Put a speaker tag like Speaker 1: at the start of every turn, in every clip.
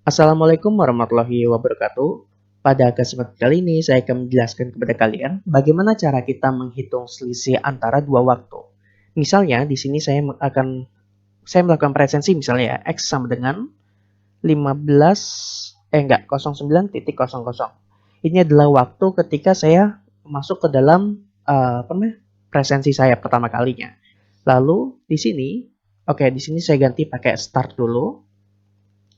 Speaker 1: Assalamualaikum warahmatullahi wabarakatuh. Pada kesempatan kali ini saya akan menjelaskan kepada kalian bagaimana cara kita menghitung selisih antara dua waktu. Misalnya di sini saya melakukan presensi misalnya ya, X sama dengan 09.00. Ini adalah waktu ketika saya masuk ke dalam presensi saya pertama kalinya. Lalu di sini saya ganti pakai start dulu.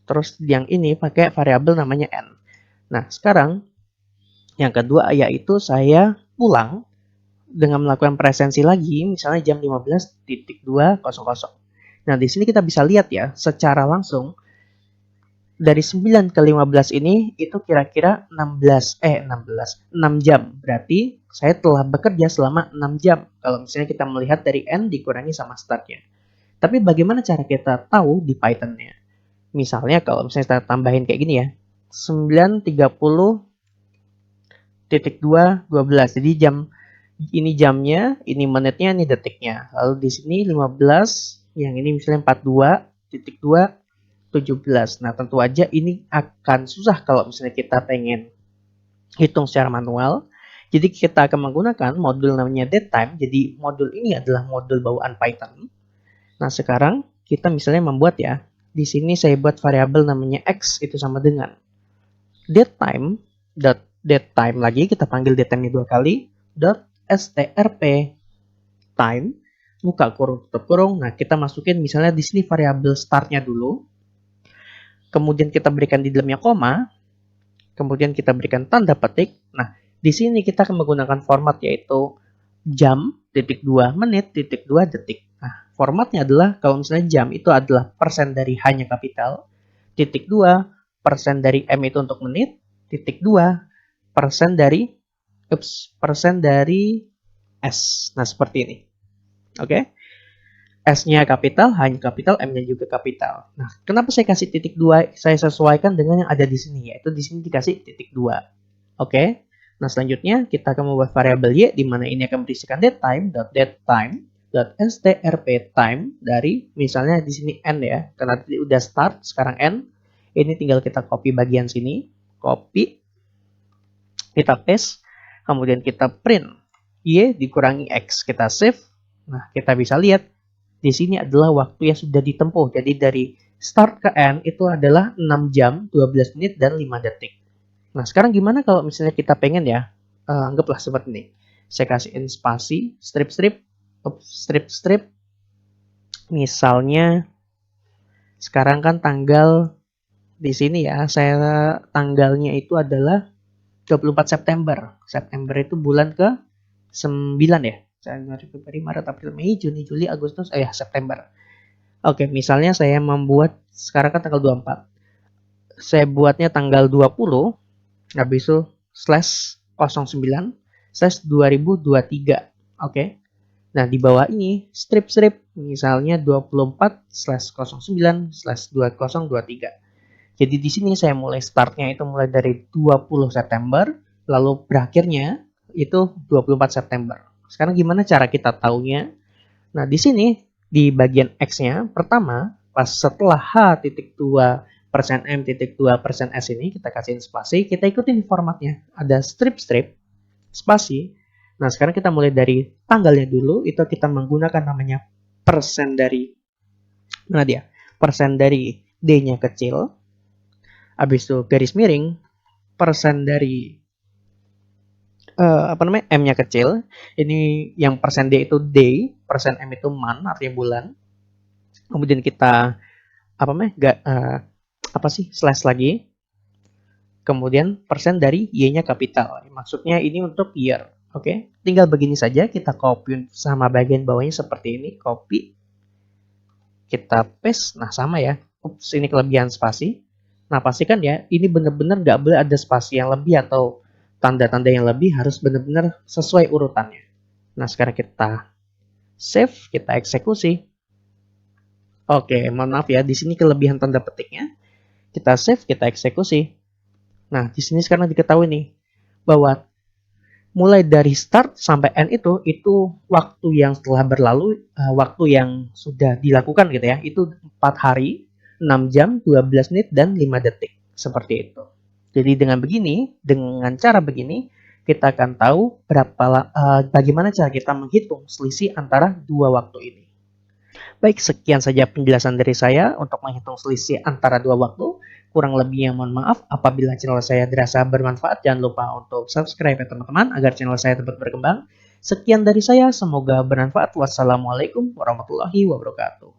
Speaker 1: Terus yang ini pakai variabel namanya n. Nah, sekarang yang kedua yaitu saya pulang dengan melakukan presensi lagi, misalnya jam 15.200. Nah, di sini kita bisa lihat ya, secara langsung dari 9 ke 15 ini itu kira-kira 6 jam. Berarti saya telah bekerja selama 6 jam. Kalau misalnya kita melihat dari n dikurangi sama startnya. Tapi bagaimana cara kita tahu di Python-nya? Misalnya kalau misalnya kita tambahin kayak gini ya, 9.30.212. Jadi ini jamnya, ini menitnya, ini detiknya. Lalu di sini 15, yang ini misalnya 42.217. Nah, tentu aja ini akan susah kalau misalnya kita pengen hitung secara manual. Jadi kita akan menggunakan modul namanya datetime. Jadi modul ini adalah modul bawaan Python. Nah, sekarang kita misalnya membuat ya, di sini saya buat variabel namanya x itu sama dengan datetime lagi, kita panggil datetime-nya 2 kali, .strp time buka kurung tutup kurung. Nah, kita masukin misalnya di sini variabel startnya dulu. Kemudian kita berikan di dalamnya koma, kemudian kita berikan tanda petik. Nah, di sini kita akan menggunakan format yaitu jam, titik 2 menit, titik 2 detik. Nah, formatnya adalah kalau misalnya jam itu adalah persen dari H-nya kapital, titik 2 persen dari M itu untuk menit, titik 2 persen dari S. Nah, seperti ini. Oke. S-nya kapital, H-nya kapital, M-nya juga kapital. Nah, kenapa saya kasih titik 2? Saya sesuaikan dengan yang ada di sini, yaitu di sini dikasih titik 2. Oke. Nah, selanjutnya kita akan membuat variabel y, di mana ini akan berisikan datetime.strp_time dari misalnya di sini n ya, karena tadi udah start, sekarang n. Ini tinggal kita copy bagian sini, copy, kita paste, kemudian kita print y dikurangi x, kita save. Nah, kita bisa lihat di sini adalah waktu yang sudah ditempuh. Jadi dari start ke end itu adalah 6 jam, 12 menit, dan 5 detik. Nah, sekarang gimana kalau misalnya kita pengen ya, anggaplah seperti ini. Saya kasihin spasi, strip. Misalnya, sekarang kan tanggal di sini ya, saya tanggalnya itu adalah 24 September. September itu bulan ke 9 ya. Januari, Februari, Maret, April, Mei, Juni, Juli, Agustus, September. Oke, misalnya saya membuat, sekarang kan tanggal 24. Saya buatnya tanggal 20, habis itu /09/2023. Oke. Nah, di bawah ini strip misalnya 24/09/2023. Jadi di sini saya mulai startnya itu mulai dari 20 September, lalu berakhirnya itu 24 September. Sekarang gimana cara kita taunya? Nah, di sini di bagian X-nya, pertama pas setelah H.2%M.2%S ini kita kasihin spasi, kita ikutin formatnya. Ada strip, spasi. Nah, sekarang kita mulai dari tanggalnya dulu, itu kita menggunakan namanya persen dari D-nya kecil. Habis itu garis miring, persen dari M-nya kecil. Ini yang persen D itu day, persen M itu month, artinya bulan. Kemudian kita slash lagi. Kemudian persen dari Y-nya kapital. Maksudnya ini untuk year. Oke, tinggal begini saja, kita copy sama bagian bawahnya seperti ini, copy. Kita paste, nah sama ya. Ini kelebihan spasi. Nah, pastikan ya, ini benar-benar nggak boleh ada spasi yang lebih atau tanda-tanda yang lebih, harus benar-benar sesuai urutannya. Nah, sekarang kita save, kita eksekusi. Oke, mohon maaf ya, di sini kelebihan tanda petiknya. Kita save, kita eksekusi. Nah, di sini sekarang diketahui nih bahwa mulai dari start sampai end itu waktu yang setelah berlalu, waktu yang sudah dilakukan gitu ya, itu 4 hari, 6 jam, 12 menit, dan 5 detik. seperti itu. Jadi dengan cara begini, kita akan tahu bagaimana cara kita menghitung selisih antara dua waktu ini. Baik, sekian saja penjelasan dari saya untuk menghitung selisih antara dua waktu. Kurang lebihnya mohon maaf. Apabila channel saya dirasa bermanfaat, jangan lupa untuk subscribe ya teman-teman agar channel saya tetap berkembang. Sekian dari saya, semoga bermanfaat. Wassalamualaikum warahmatullahi wabarakatuh.